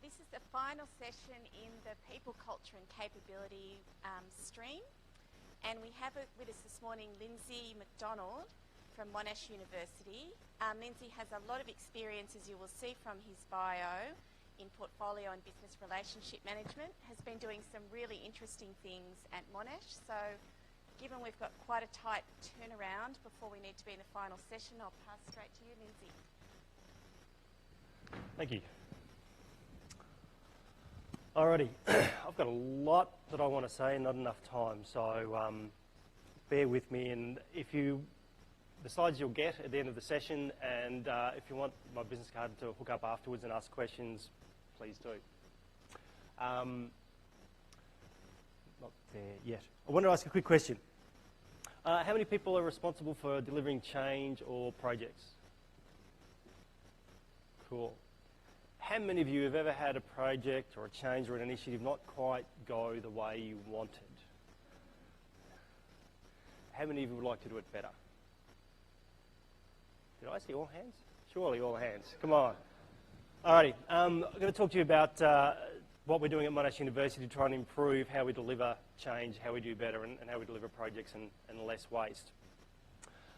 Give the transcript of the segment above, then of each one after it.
This is the final session in the People, Culture and Capability stream. And we have with us this morning Lindsay MacDonald from Monash University. Lindsay has a lot of experience, as you will see from his bio, in portfolio and business relationship management, has been doing some really interesting things at Monash. So given we've got quite a tight turnaround before we need to be in the final session, I'll pass straight to you, Lindsay. Thank you. Alrighty, I've got a lot that I want to say and not enough time, so bear with me. And the slides you'll get at the end of the session, and if you want my business card to hook up afterwards and ask questions, please do. Not there yet. I want to ask a quick question. How many people are responsible for delivering change or projects? Cool. How many of you have ever had a project or a change or an initiative not quite go the way you wanted? How many of you would like to do it better? Did I see all hands? Surely all hands. Come on. Alrighty, I'm going to talk to you about what we're doing at Monash University to try and improve how we deliver change, how we do better, and how we deliver projects and less waste.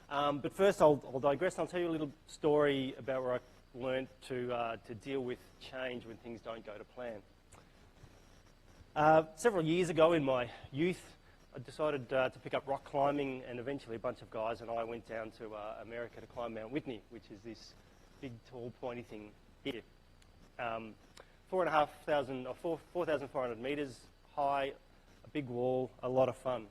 But first I'll digress and I'll tell you a little story about where I learned to deal with change when things don't go to plan. Several years ago in my youth, I decided to pick up rock climbing, and eventually a bunch of guys and I went down to America to climb Mount Whitney, which is this big, tall, pointy thing here. 4,400 metres high, a big wall, a lot of fun.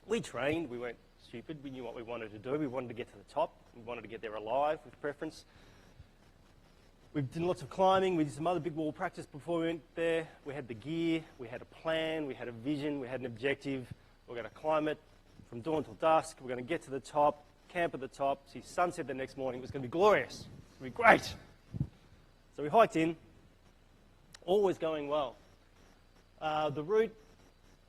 We trained, we weren't stupid, we knew what we wanted to do. We wanted to get to the top, we wanted to get there alive with preference. We did lots of climbing, we did some other big wall practice before we went there. We had the gear, we had a plan, we had a vision, we had an objective. We're going to climb it from dawn till dusk. We're going to get to the top, camp at the top, see sunset the next morning. It was going to be glorious. It was going to be great. So we hiked in, all was going well. The route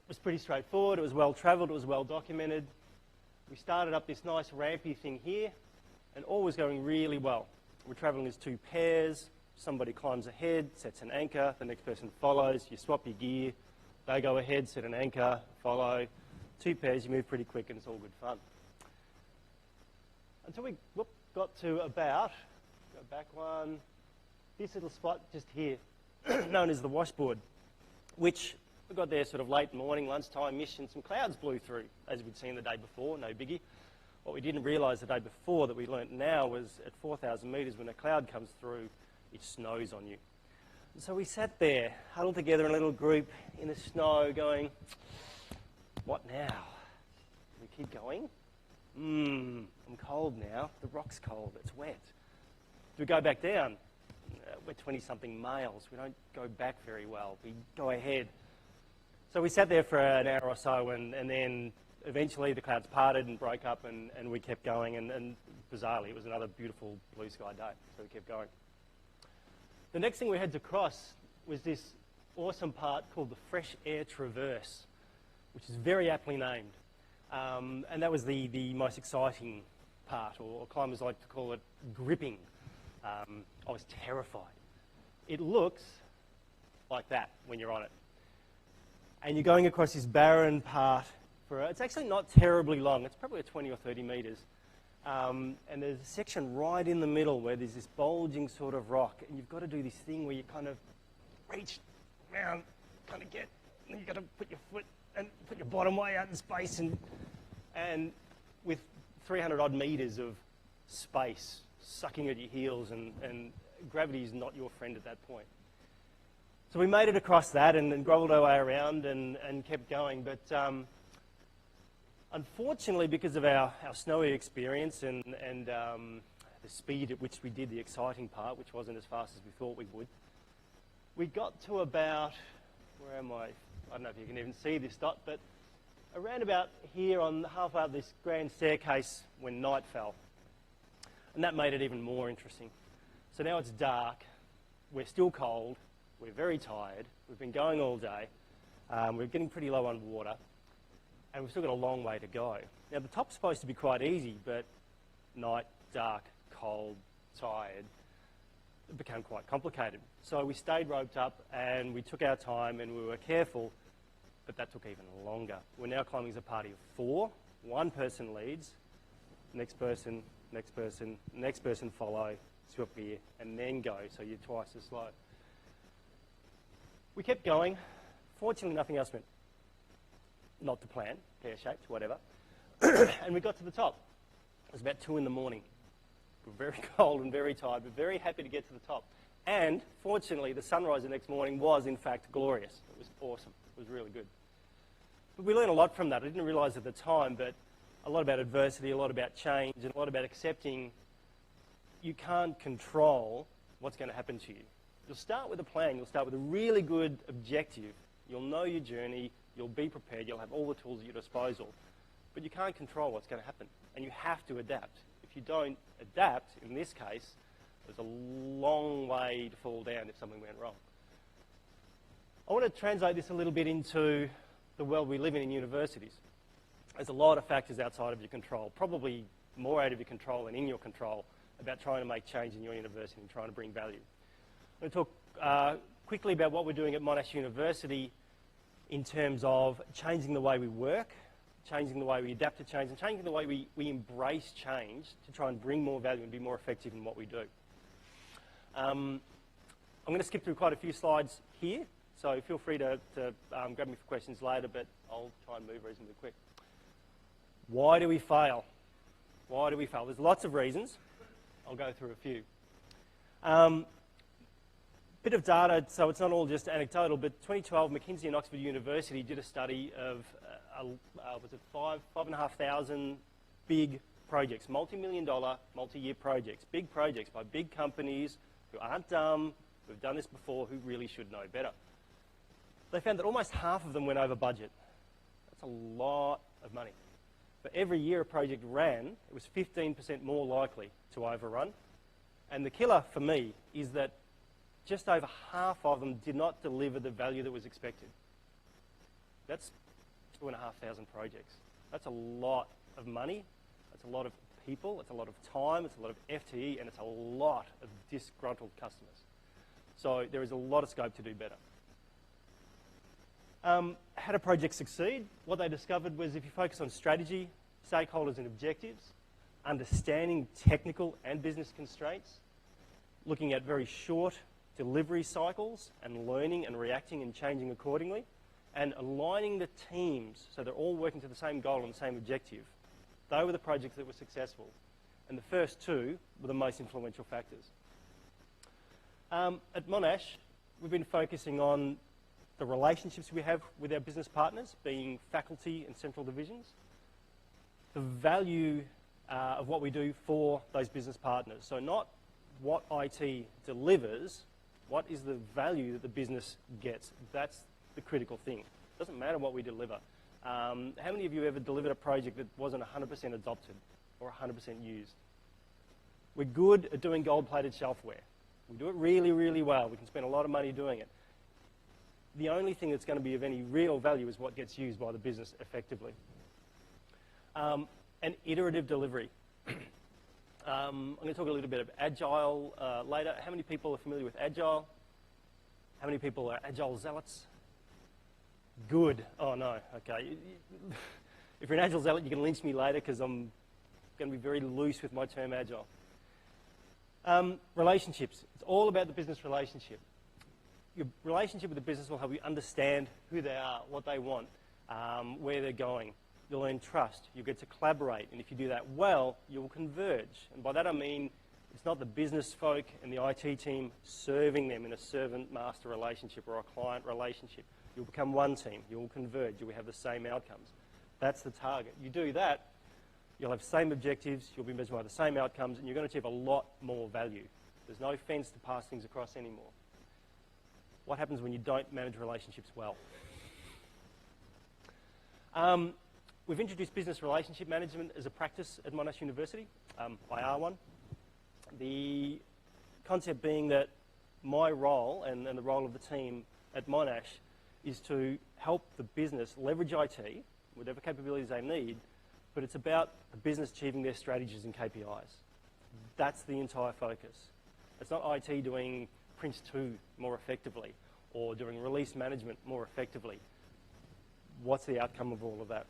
was pretty straightforward. It was well travelled, it was well documented. We started up this nice rampy thing here, and all was going really well. We're travelling as two pairs. Somebody climbs ahead, sets an anchor, the next person follows, you swap your gear, they go ahead, set an anchor, follow. Two pairs, you move pretty quick and it's all good fun. Until we got to about, go back one, this little spot just here, known as the washboard, which we got there sort of late morning, lunchtime-ish, and some clouds blew through, as we'd seen the day before, no biggie. What we didn't realise the day before that we learnt now was at 4,000 metres, when a cloud comes through, it snows on you. And so we sat there, huddled together in a little group in the snow going, what now? Do we keep going? I'm cold now. The rock's cold. It's wet. Do we go back down? We're 20-something males. We don't go back very well. We go ahead. So we sat there for an hour or so, and then eventually the clouds parted and broke up, and we kept going, and bizarrely it was another beautiful blue sky day, so we kept going. The next thing we had to cross was this awesome part called the Fresh Air Traverse, which is very aptly named, and that was the most exciting part, or climbers like to call it gripping. I was terrified. It looks like that when you're on it, and you're going across this barren part. It's actually not terribly long. It's probably 20 or 30 metres. And there's a section right in the middle where there's this bulging sort of rock. And you've got to do this thing where you kind of reach around, kind of get, and you've got to put your foot and put your bottom way out in space. And with 300 odd metres of space sucking at your heels, and gravity is not your friend at that point. So we made it across that and grovelled our way around and kept going. But unfortunately, because of our snowy experience and the speed at which we did the exciting part, which wasn't as fast as we thought we would, we got to about, where am I? I don't know if you can even see this dot, but around about here on halfway up this grand staircase when night fell. And that made it even more interesting. So now it's dark, we're still cold, we're very tired, we've been going all day, we're getting pretty low on water, and we've still got a long way to go. Now, the top's supposed to be quite easy, but night, dark, cold, tired, it became quite complicated. So we stayed roped up and we took our time and we were careful, but that took even longer. We're now climbing as a party of 4. One person leads, next person, next person, next person follow, swap gear, and then go, so you're twice as slow. We kept going. Fortunately, nothing else went not to plan, pear-shaped, whatever. And we got to the top. It was about 2 in the morning. We were very cold and very tired, but very happy to get to the top. And fortunately, the sunrise the next morning was, in fact, glorious. It was awesome. It was really good. But we learned a lot from that. I didn't realise at the time, but a lot about adversity, a lot about change, and a lot about accepting you can't control what's going to happen to you. You'll start with a plan. You'll start with a really good objective. You'll know your journey. You'll be prepared. You'll have all the tools at your disposal. But you can't control what's going to happen, and you have to adapt. If you don't adapt, in this case, there's a long way to fall down if something went wrong. I want to translate this a little bit into the world we live in universities. There's a lot of factors outside of your control, probably more out of your control than in your control, about trying to make change in your university and trying to bring value. I'm going to talk quickly about what we're doing at Monash University in terms of changing the way we work, changing the way we adapt to change, and changing the way we embrace change to try and bring more value and be more effective in what we do. I'm going to skip through quite a few slides here, so feel free to grab me for questions later, but I'll try and move reasonably quick. Why do we fail? Why do we fail? There's lots of reasons. I'll go through a few. Bit of data, so it's not all just anecdotal, but 2012, McKinsey and Oxford University did a study of, was it 5,500 big projects, multi-million-dollar, multi-year projects, big projects by big companies who aren't dumb, who've done this before, who really should know better. They found that almost half of them went over budget. That's a lot of money. For every year a project ran, it was 15% more likely to overrun. And the killer for me is that just over half of them did not deliver the value that was expected. That's 2,500 projects. That's a lot of money. That's a lot of people. It's a lot of time. It's a lot of FTE. And it's a lot of disgruntled customers. So there is a lot of scope to do better. How do projects succeed? What they discovered was if you focus on strategy, stakeholders and objectives, understanding technical and business constraints, looking at very short delivery cycles and learning and reacting and changing accordingly, and aligning the teams so they're all working to the same goal and the same objective. They were the projects that were successful. And the first two were the most influential factors. At Monash, we've been focusing on the relationships we have with our business partners, being faculty and central divisions, the value of what we do for those business partners. So not what IT delivers, what is the value that the business gets? That's the critical thing. It doesn't matter what we deliver. How many of you ever delivered a project that wasn't 100% adopted or 100% used? We're good at doing gold-plated shelfware. We do it really, really well. We can spend a lot of money doing it. The only thing that's going to be of any real value is what gets used by the business effectively. And iterative delivery. I'm going to talk a little bit about Agile later. How many people are familiar with Agile? How many people are Agile zealots? Good. Oh, no. Okay. If you're an Agile zealot, you can lynch me later because I'm going to be very loose with my term Agile. Relationships. It's all about the business relationship. Your relationship with the business will help you understand who they are, what they want, where they're going. You'll earn trust. You'll get to collaborate. And if you do that well, you'll converge. And by that I mean it's not the business folk and the IT team serving them in a servant-master relationship or a client relationship. You'll become one team. You'll converge. You'll have the same outcomes. That's the target. You do that, you'll have the same objectives, you'll be measured by the same outcomes, and you're going to achieve a lot more value. There's no fence to pass things across anymore. What happens when you don't manage relationships well? We've introduced business relationship management as a practice at Monash University. I are one. The concept being that my role and the role of the team at Monash is to help the business leverage IT, whatever capabilities they need, but it's about the business achieving their strategies and KPIs. That's the entire focus. It's not IT doing Prince 2 more effectively or doing release management more effectively. What's the outcome of all of that?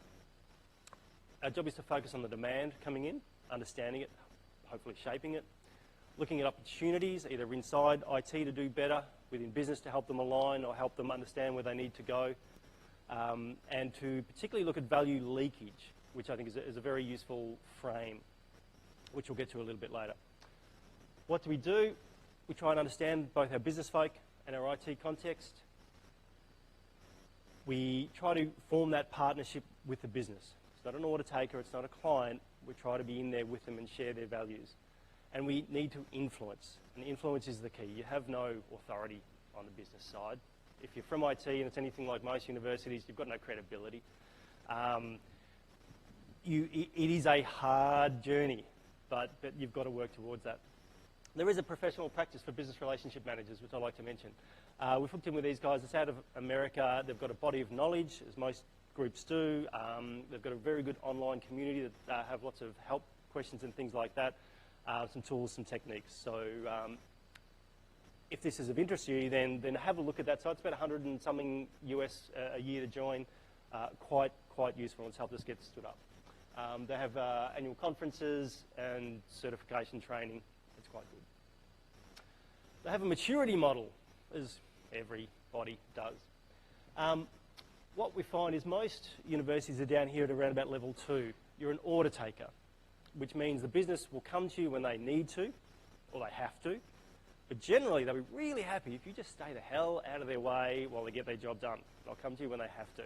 Our job is to focus on the demand coming in, understanding it, hopefully shaping it, looking at opportunities, either inside IT to do better, within business to help them align or help them understand where they need to go, and to particularly look at value leakage, which I think is a very useful frame, which we'll get to a little bit later. What do? We try and understand both our business folk and our IT context. We try to form that partnership with the business. It's not an order taker, it's not a client. We try to be in there with them and share their values. And we need to influence, and influence is the key. You have no authority on the business side. If you're from IT and it's anything like most universities, you've got no credibility. It is a hard journey, but you've got to work towards that. There is a professional practice for business relationship managers, which I'd like to mention. We've hooked in with these guys. It's out of America. They've got a body of knowledge, as most groups do. They've got a very good online community that have lots of help questions and things like that, some tools, some techniques. So if this is of interest to you, then have a look at that. So it's about 100 and something US a year to join. Quite useful. It's helped us get stood up. They have annual conferences and certification training. It's quite good. They have a maturity model, as everybody does. What we find is most universities are down here at around about level 2. You're an order taker, which means the business will come to you when they need to, or they have to. But generally, they'll be really happy if you just stay the hell out of their way while they get their job done. They'll come to you when they have to.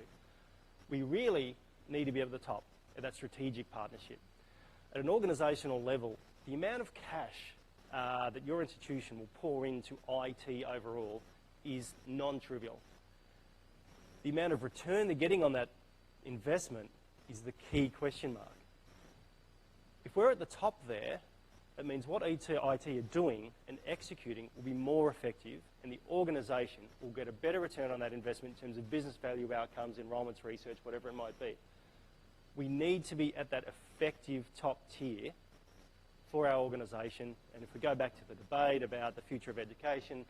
We really need to be at the top of that strategic partnership. At an organisational level, the amount of cash that your institution will pour into IT overall is non-trivial. The amount of return they're getting on that investment is the key question mark. If we're at the top there, it means what IT are doing and executing will be more effective, and the organisation will get a better return on that investment in terms of business value outcomes, enrolments, research, whatever it might be. We need to be at that effective top tier for our organisation, and if we go back to the debate about the future of education,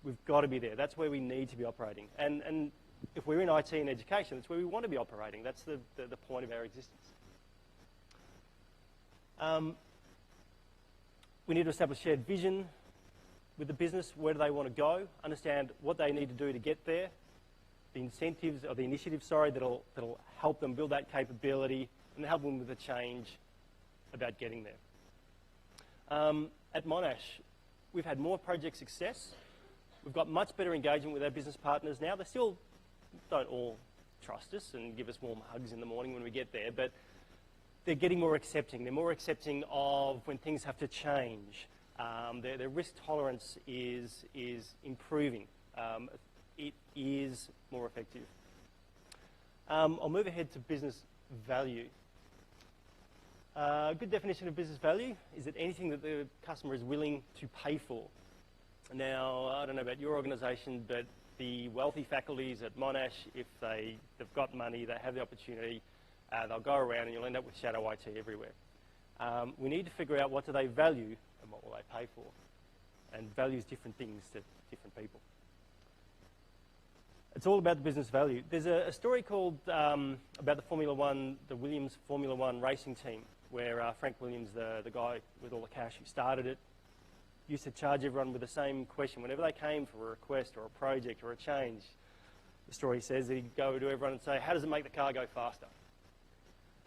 we've got to be there. That's where we need to be operating. And if we're in IT and education, that's where we want to be operating. That's the point of our existence. We need to establish shared vision with the business. Where do they want to go? Understand what they need to do to get there. The incentives, or the initiatives, sorry, that'll help them build that capability and help them with the change about getting there. At Monash, we've had more project success. We've got much better engagement with our business partners now. They still don't all trust us and give us warm hugs in the morning when we get there, but they're getting more accepting. They're more accepting of when things have to change. Their risk tolerance is improving. It is more effective. I'll move ahead to business value. A good definition of business value is that anything that the customer is willing to pay for. Now, I don't know about your organisation, but the wealthy faculties at Monash, if they've got money, they have the opportunity, they'll go around and you'll end up with shadow IT everywhere. We need to figure out what do they value and what will they pay for. And values different things to different people. It's all about the business value. There's a story called about the Williams Formula One racing team, where Frank Williams, the guy with all the cash who started it, used to charge everyone with the same question. Whenever they came for a request or a project or a change, the story says that he'd go to everyone and say, how does it make the car go faster?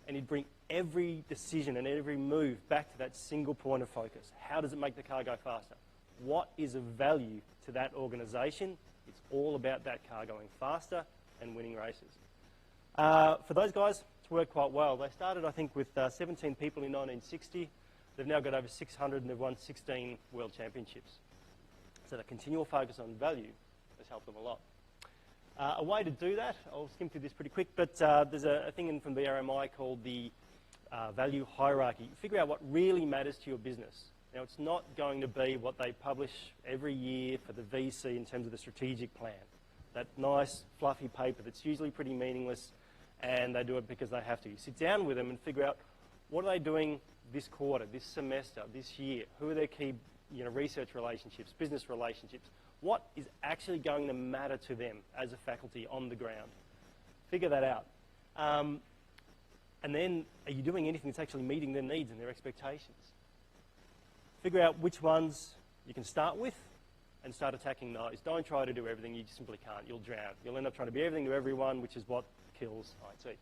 And he'd bring every decision and every move back to that single point of focus. How does it make the car go faster? What is of value to that organisation? It's all about that car going faster and winning races. For those guys, it's worked quite well. They started, I think, with 17 people in 1960. They've now got over 600 and they've won 16 world championships. So the continual focus on value has helped them a lot. A way to do that, I'll skim through this pretty quick, but there's a thing from the RMI called the value hierarchy. Figure out what really matters to your business. Now, it's not going to be what they publish every year for the VC in terms of the strategic plan. That nice, fluffy paper that's usually pretty meaningless, and they do it because they have to. You sit down with them and figure out what are they doing this quarter, this semester, this year? Who are their key research relationships, business relationships. What is actually going to matter to them as a faculty on the ground? Figure that out. And then, are you doing anything that's actually meeting their needs and their expectations? Figure out which ones you can start with and start attacking those. Don't try to do everything. You just simply can't. You'll drown. You'll end up trying to be everything to everyone, which is what kills IT.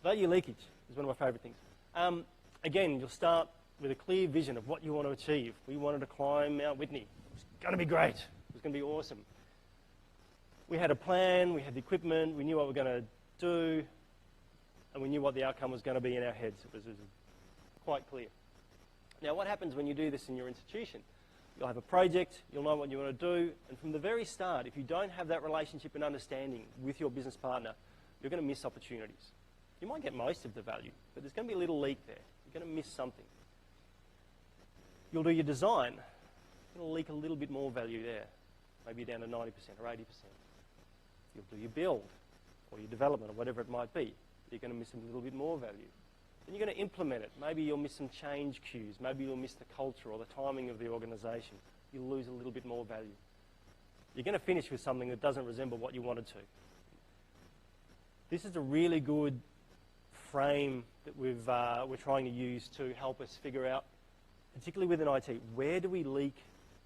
Value leakage is one of my favourite things. Again, you'll start with a clear vision of what you want to achieve. We wanted to climb Mount Whitney. It was going to be great. It was going to be awesome. We had a plan. We had the equipment. We knew what we were going to do. And we knew what the outcome was going to be in our heads. It was quite clear. Now, what happens when you do this in your institution? You'll have a project, you'll know what you want to do, and from the very start, if you don't have that relationship and understanding with your business partner, you're going to miss opportunities. You might get most of the value, but there's going to be a little leak there. You're going to miss something. You'll do your design. You're going to leak a little bit more value there, maybe down to 90% or 80%. You'll do your build or your development or whatever it might be. You're going to miss a little bit more value. Then you're going to implement it. Maybe you'll miss some change cues. Maybe you'll miss the culture or the timing of the organisation. You'll lose a little bit more value. You're going to finish with something that doesn't resemble what you wanted to. This is a really good frame that we're trying to use to help us figure out, particularly within IT, where do we leak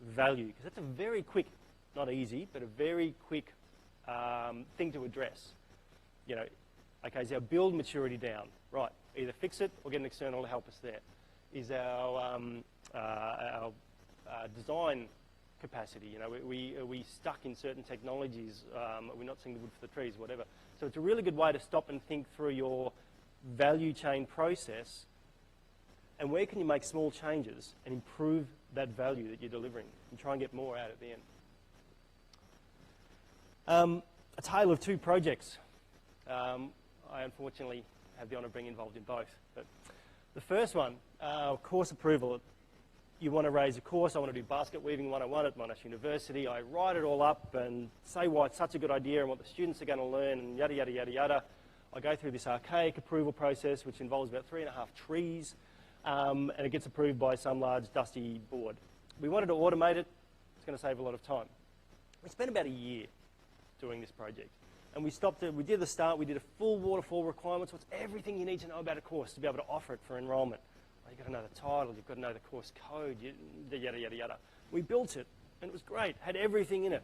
value? Because that's a very quick, not easy, but a very quick thing to address. Okay, is our build maturity down? Right, either fix it or get an external to help us there. Is our design capacity, are we stuck in certain technologies? Are we not seeing the wood for the trees, whatever? So it's a really good way to stop and think through your value chain process and where can you make small changes and improve that value that you're delivering and try and get more out at the end. A tale of two projects. I unfortunately have the honour of being involved in both. But the first one, course approval. You want to raise a course. I want to do basket weaving 101 at Monash University. I write it all up and say why it's such a good idea and what the students are going to learn and yada, yada, yada, yada. I go through this archaic approval process, which involves about 3.5 trees, and it gets approved by some large dusty board. We wanted to automate it. It's going to save a lot of time. We spent about a year doing this project. And we stopped it. We did the start. We did a full waterfall requirements. What's everything you need to know about a course to be able to offer it for enrolment? Well, you've got to know the title. You've got to know the course code. Yada, yada, yada. We built it, and it was great. Had everything in it.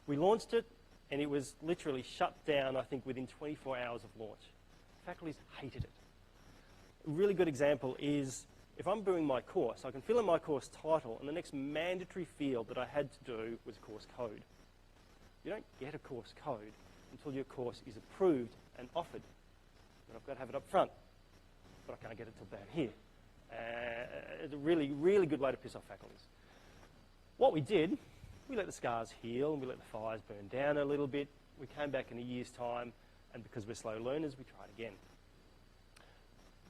We launched it, and it was literally shut down, I think, within 24 hours of launch. Faculties hated it. A really good example is if I'm doing my course, I can fill in my course title, and the next mandatory field that I had to do was course code. You don't get a course code until your course is approved and offered. But I've got to have it up front. But I can't get it till down here. It's a really, really good way to piss off faculties. What we did, we let the scars heal and we let the fires burn down a little bit. We came back in a year's time, and because we're slow learners, we tried again.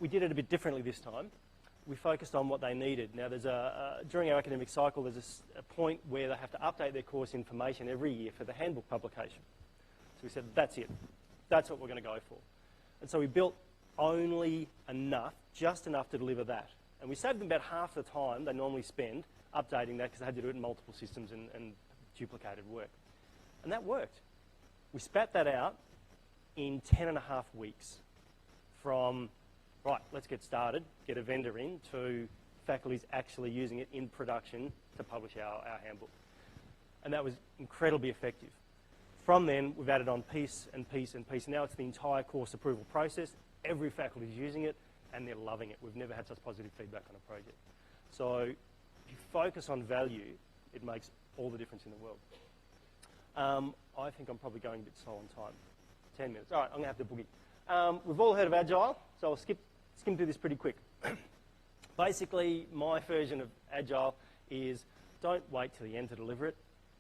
We did it a bit differently this time. We focused on what they needed. Now, there's during our academic cycle, there's a point where they have to update their course information every year for the handbook publication. So we said, that's it. That's what we're going to go for. And so we built only enough, just enough to deliver that. And we saved them about half the time they normally spend updating that because they had to do it in multiple systems and duplicated work. And that worked. We spat that out in 10.5 weeks from, right, let's get started, get a vendor in, to faculties actually using it in production to publish our handbook. And that was incredibly effective. From then, we've added on piece and piece and piece. Now it's the entire course approval process. Every faculty is using it, and they're loving it. We've never had such positive feedback on a project. So if you focus on value, it makes all the difference in the world. I think I'm probably going a bit slow on time. 10 minutes. All right, I'm going to have to boogie. We've all heard of Agile, so I'll skim through this pretty quick. Basically, my version of Agile is don't wait till the end to deliver it.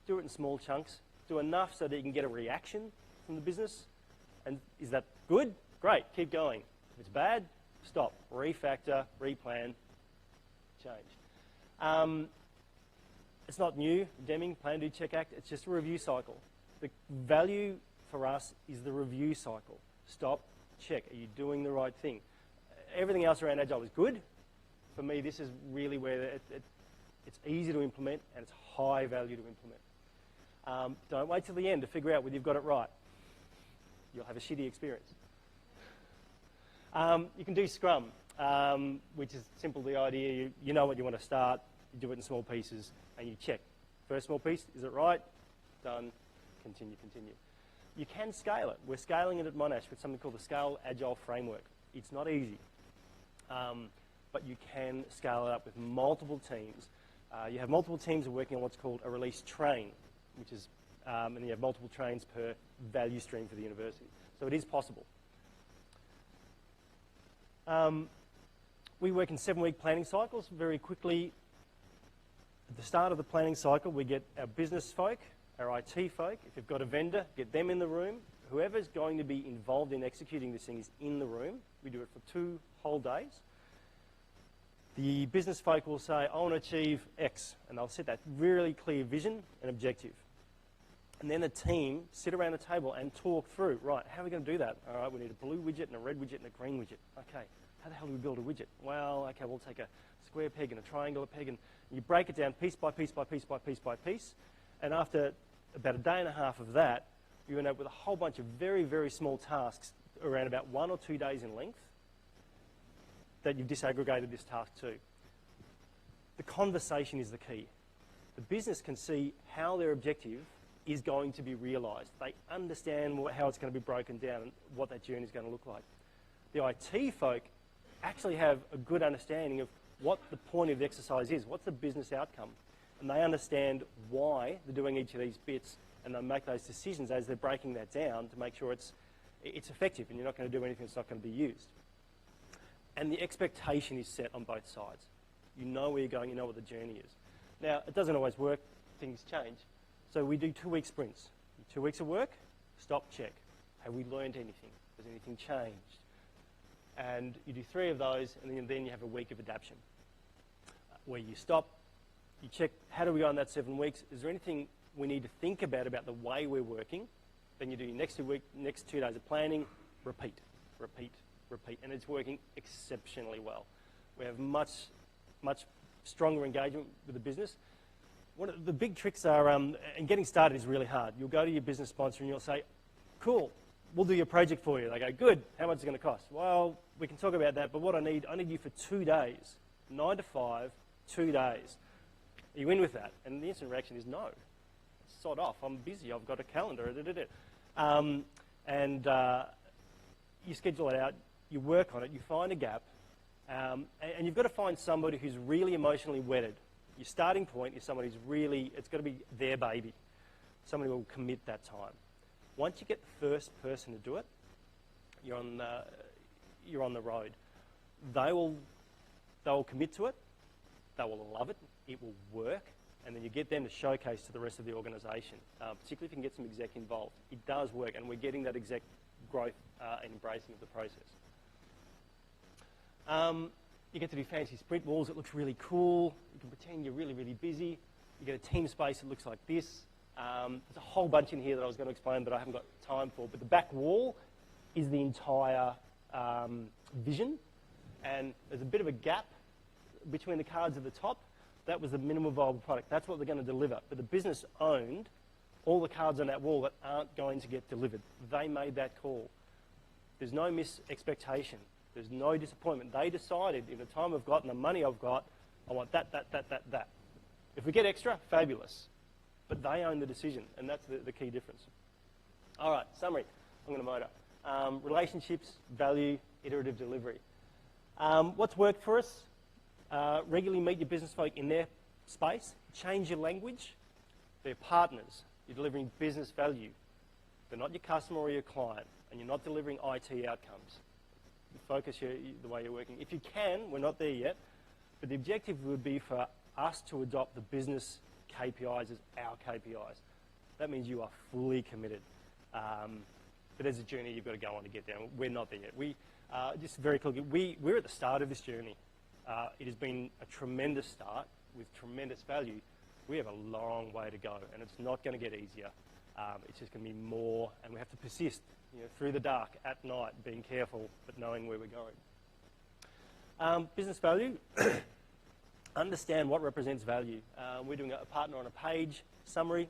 Do it in small chunks. Do enough so that you can get a reaction from the business. And is that good? Great, keep going. If it's bad, stop. Refactor, replan, change. It's not new, Deming, plan, do, check, act. It's just a review cycle. The value for us is the review cycle. Stop, check. Are you doing the right thing? Everything else around Agile is good. For me, this is really where It's easy to implement, and it's high value to implement. Don't wait till the end to figure out whether you've got it right. You'll have a shitty experience. You can do Scrum, which is simple, the idea, you know what you want to start, you do it in small pieces, and you check. First small piece, is it right? Done. Continue, continue. You can scale it. We're scaling it at Monash with something called the Scale Agile Framework. It's not easy, but you can scale it up with multiple teams. You have multiple teams working on what's called a release train, which is, and you have multiple trains per value stream for the university. So it is possible. We work in 7-week planning cycles. Very quickly, at the start of the planning cycle, we get our business folk, our IT folk. If you've got a vendor, get them in the room. Whoever's going to be involved in executing this thing is in the room. We do it for 2 whole days. The business folk will say, I want to achieve X, and they'll set that really clear vision and objective. And then the team sit around the table and talk through, right, how are we going to do that? All right, we need a blue widget and a red widget and a green widget. Okay, how the hell do we build a widget? Well, okay, we'll take a square peg and a triangular peg, and you break it down piece by piece by piece by piece by piece. And after about a day and a half of that, you end up with a whole bunch of very, very small tasks around about 1 or 2 days in length that you've disaggregated this task to. The conversation is the key. The business can see how their objective is going to be realised. They understand how it's going to be broken down and what that journey is going to look like. The IT folk actually have a good understanding of what the point of the exercise is, what's the business outcome, and they understand why they're doing each of these bits, and they make those decisions as they're breaking that down to make sure it's effective and you're not going to do anything that's not going to be used. And the expectation is set on both sides. You know where you're going, you know what the journey is. Now, it doesn't always work, things change. So we do 2-week sprints. 2 weeks of work, stop, check. Have we learned anything? Has anything changed? And you do 3 of those, and then you have a week of adaptation, where you stop, you check, how do we go in that 7 weeks? Is there anything we need to think about the way we're working? Then you do your next 2 days of planning, repeat, repeat, repeat. And it's working exceptionally well. We have much stronger engagement with the business. One of the big tricks are, and getting started is really hard. You'll go to your business sponsor and you'll say, cool, we'll do your project for you. They go, good, how much is it going to cost? Well, we can talk about that, but what I need you for 2 days, 9 to 5, 2 days. Are you in with that? And the instant reaction is no. Sod off, I'm busy, I've got a calendar. You schedule it out, you work on it, you find a gap, and you've got to find somebody who's really emotionally wedded. Your starting point is somebody who's really, it's got to be their baby. Somebody who will commit that time. Once you get the first person to do it, you're on the road. They will commit to it, they will love it, it will work, and then you get them to showcase to the rest of the organisation, particularly if you can get some exec involved. It does work, and we're getting that exec growth and embracing of the process. You get to do fancy sprint walls. It looks really cool. You can pretend you're really, really busy. You get a team space that looks like this. There's a whole bunch in here that I was going to explain, but I haven't got time for. But the back wall is the entire vision, and there's a bit of a gap between the cards at the top. That was the minimum viable product. That's what they're going to deliver. But the business owned all the cards on that wall that aren't going to get delivered. They made that call. There's no mis-expectation. There's no disappointment. They decided, in the time I've got and the money I've got, I want that. If we get extra, fabulous. But they own the decision, and that's the key difference. All right, summary. I'm going to motor. Relationships, value, iterative delivery. What's worked for us? Regularly meet your business folk in their space. Change your language. They're partners. You're delivering business value. They're not your customer or your client, and you're not delivering IT outcomes. You focus the way you're working. If you can, we're not there yet, but the objective would be for us to adopt the business KPIs as our KPIs. That means you are fully committed. But there's a journey you've got to go on to get there. We're not there yet. Just very quickly, we're at the start of this journey. It has been a tremendous start with tremendous value. We have a long way to go, and it's not going to get easier. It's just going to be more, and we have to persist through the dark, at night, being careful, but knowing where we're going. Business value. understand what represents value. We're doing a partner on a page summary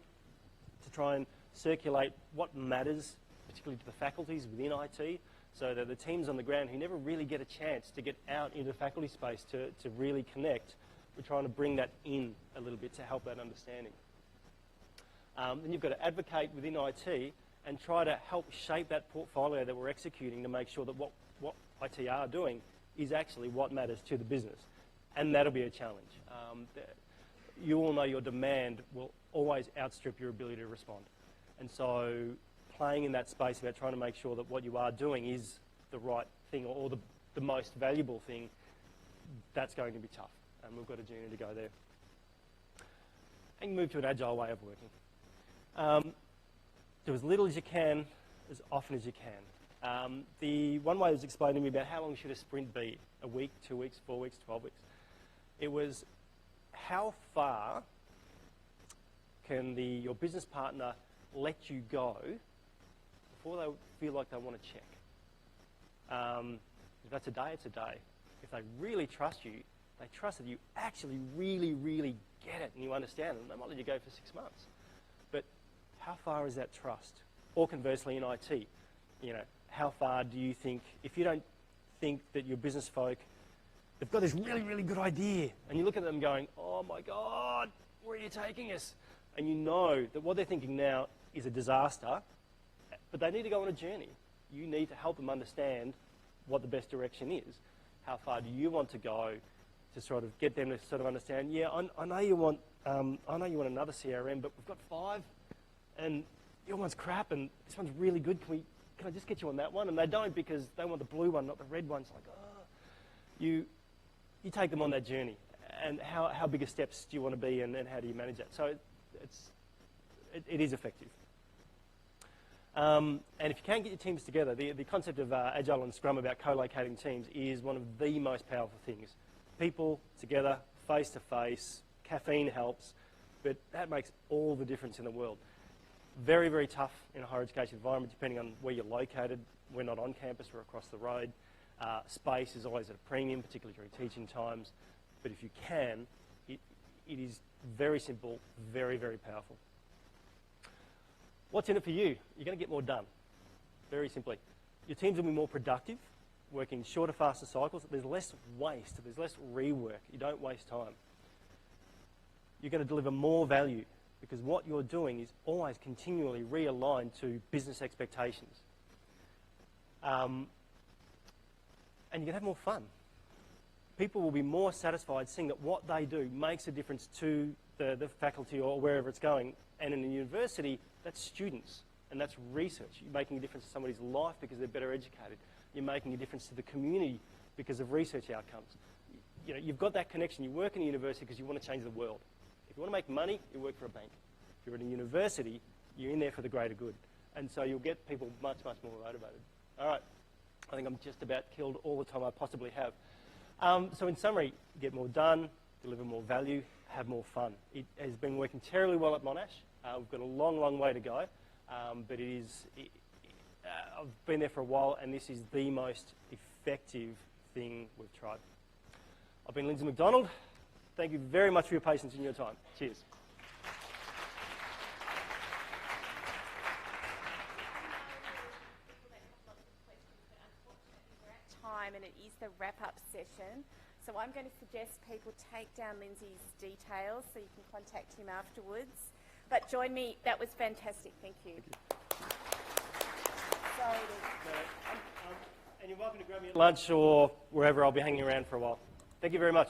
to try and circulate what matters, particularly to the faculties within IT, so that the teams on the ground who never really get a chance to get out into the faculty space to really connect, we're trying to bring that in a little bit to help that understanding. Then you've got to advocate within IT and try to help shape that portfolio that we're executing to make sure that what IT are doing is actually what matters to the business. And that'll be a challenge. You all know your demand will always outstrip your ability to respond. And so playing in that space about trying to make sure that what you are doing is the right thing or the most valuable thing, that's going to be tough. And we've got a journey to go there. And move to an agile way of working. Do as little as you can, as often as you can. The one way was explained to me about how long should a sprint be? A week, 2 weeks, 4 weeks, 12 weeks? It was how far can your business partner let you go before they feel like they want to check. If that's a day, it's a day. If they really trust you, they trust that you actually really, really get it and you understand them. They might let you go for 6 months. But how far is that trust? Or conversely in IT, how far do you think, if you don't think that your business folk, they've got this really, really good idea, and you look at them going, oh my God, where are you taking us? And you know that what they're thinking now is a disaster, but they need to go on a journey. You need to help them understand what the best direction is. How far do you want to go to sort of get them to sort of understand, yeah, I know you want another CRM, but we've got 5, and your one's crap, and this one's really good. Can I just get you on that one? And they don't, because they want the blue one, not the red one. It's like, you take them on that journey. And how big a steps do you want to be, and how do you manage that? So it is effective. And if you can get your teams together, the concept of Agile and Scrum about co-locating teams is one of the most powerful things. People together, face-to-face, caffeine helps, but that makes all the difference in the world. Very, very tough in a higher education environment, depending on where you're located. We're not on campus, we're across the road. Space is always at a premium, particularly during teaching times. But if you can, it is very simple, very, very powerful. What's in it for you? You're going to get more done, very simply. Your teams will be more productive, working shorter, faster cycles. There's less waste, there's less rework. You don't waste time. You're going to deliver more value, because what you're doing is always continually realigned to business expectations. And you're going to have more fun. People will be more satisfied seeing that what they do makes a difference to the faculty or wherever it's going. And in a university, that's students and that's research. You're making a difference to somebody's life because they're better educated. You're making a difference to the community because of research outcomes. You've got that connection. You work in a university because you want to change the world. If you want to make money, you work for a bank. If you're in a university, you're in there for the greater good. And so you'll get people much, much more motivated. All right. I think I'm just about killed all the time I possibly have. So in summary, get more done, deliver more value, have more fun. It has been working terribly well at Monash. We've got a long, long way to go. But I've been there for a while, and this is the most effective thing we've tried. I've been Lindsay MacDonald. Thank you very much for your patience and your time. Cheers. And it is the wrap-up session. So I'm going to suggest people take down Lindsay's details so you can contact him afterwards. But join me. That was fantastic. Thank you. Sorry. And you're welcome to grab me at lunch or wherever. I'll be hanging around for a while. Thank you very much.